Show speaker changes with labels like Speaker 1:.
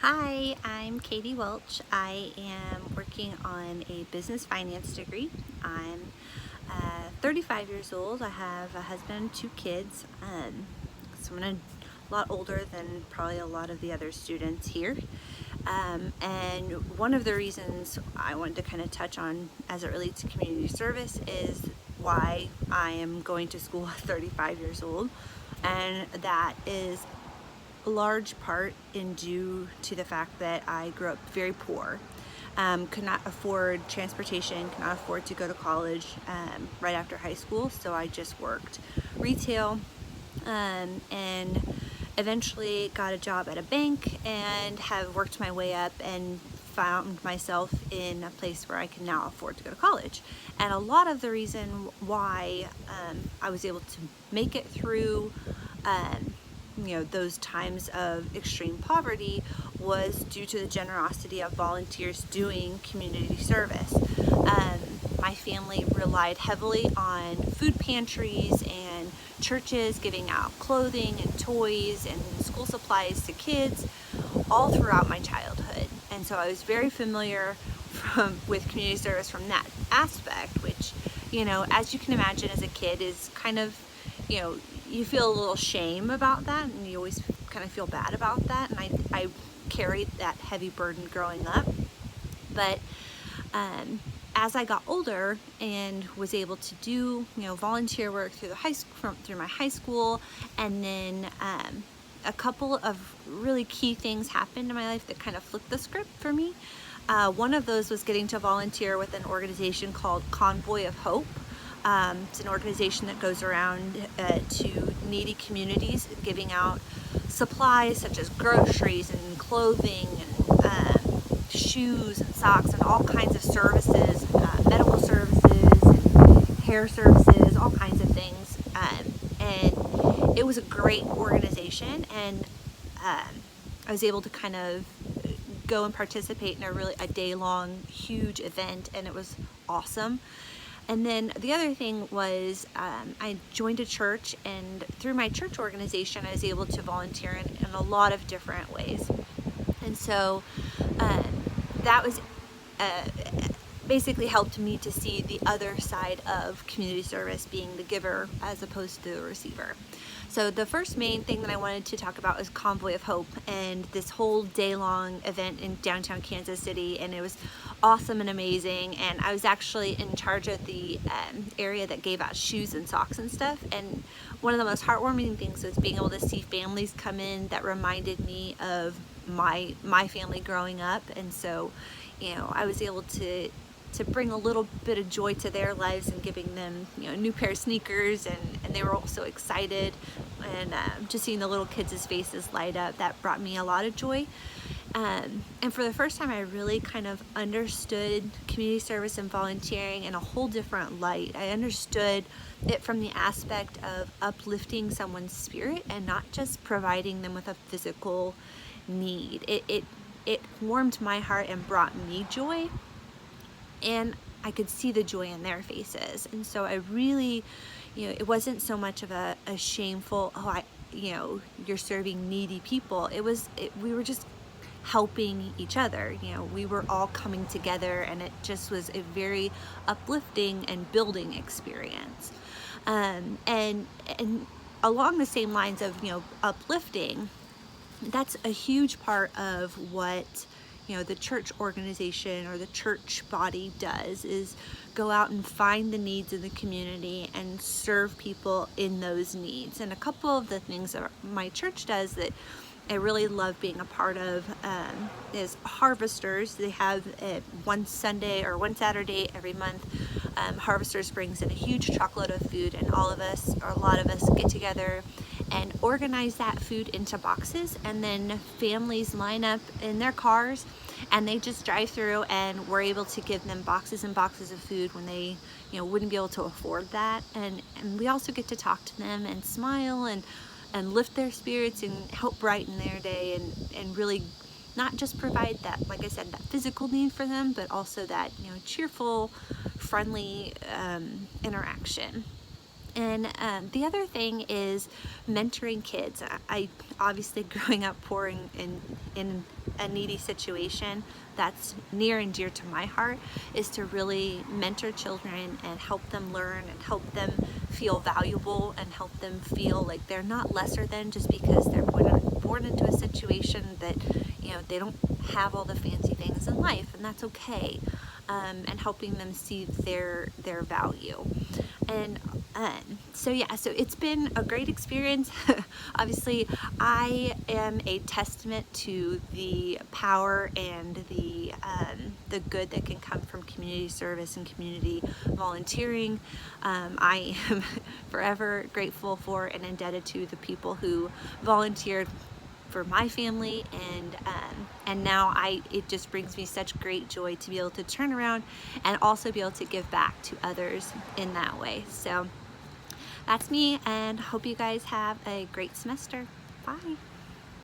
Speaker 1: Hi, I'm Katie Welch. I am working on a business finance degree. I'm 35 years old. I have a husband and 2 kids. So I'm a lot older than probably a lot of the other students here. And one of the reasons I wanted to kind of touch on as it relates to community service is why I am going to school at 35 years old. And that is large part in due to the fact that I grew up very poor. Could not afford transportation, could not afford to go to college right after high school, so I just worked retail and eventually got a job at a bank and have worked my way up and found myself in a place where I can now afford to go to college. And a lot of the reason why I was able to make it through those times of extreme poverty was due to the generosity of volunteers doing community service. My family relied heavily on food pantries and churches giving out clothing and toys and school supplies to kids all throughout my childhood. And so I was very familiar with community service from that aspect, which, as you can imagine as a kid is kind of, you feel a little shame about that, and you always kind of feel bad about that. And I carried that heavy burden growing up. But as I got older and was able to do, volunteer work through through my high school, and then a couple of really key things happened in my life that kind of flipped the script for me. One of those was getting to volunteer with an organization called Convoy of Hope. It's an organization that goes around to needy communities, giving out supplies such as groceries and clothing and shoes and socks and all kinds of services, medical services and hair services, all kinds of things. And it was a great organization, and I was able to kind of go and participate in a day-long huge event, and it was awesome. And then the other thing was I joined a church, and through my church organization I was able to volunteer in a lot of different ways. And so that was basically helped me to see the other side of community service, being the giver as opposed to the receiver. So the first main thing that I wanted to talk about is Convoy of Hope, and this whole day-long event in downtown Kansas City, and it was awesome and amazing. And I was actually in charge of the area that gave out shoes and socks and stuff, and one of the most heartwarming things was being able to see families come in that reminded me of my family growing up. And so I was able to bring a little bit of joy to their lives and giving them a new pair of sneakers, and they were all so excited, and just seeing the little kids' faces light up, that brought me a lot of joy. And for the first time I really kind of understood community service and volunteering in a whole different light. I understood it from the aspect of uplifting someone's spirit and not just providing them with a physical need. It warmed my heart and brought me joy, and I could see the joy in their faces. And so I really, it wasn't so much of a shameful, you're serving needy people. We were just helping each other. We were all coming together, and it just was a very uplifting and building experience. And along the same lines of, uplifting, that's a huge part of what the church organization or the church body does, is go out and find the needs of the community and serve people in those needs. And a couple of the things that my church does that I really love being a part of is Harvesters. They have one Sunday or one Saturday every month. Harvesters brings in a huge truckload of food, and all of us, or a lot of us, get together and organize that food into boxes, and then families line up in their cars and they just drive through, and we're able to give them boxes and boxes of food when they wouldn't be able to afford that. And we also get to talk to them and smile and lift their spirits and help brighten their day, and really not just provide that, like I said, that physical need for them, but also that cheerful, friendly interaction. And the other thing is mentoring kids. I obviously growing up poor in a needy situation, that's near and dear to my heart, is to really mentor children and help them learn and help them feel valuable and help them feel like they're not lesser than just because they're born into a situation that, you know, they don't have all the fancy things in life, and that's okay. And helping them see their value. And so yeah, so it's been a great experience. Obviously, I am a testament to the power and the good that can come from community service and community volunteering. I am forever grateful for and indebted to the people who volunteered for my family, and now it just brings me such great joy to be able to turn around and also be able to give back to others in that way. So that's me, and hope you guys have a great semester. Bye.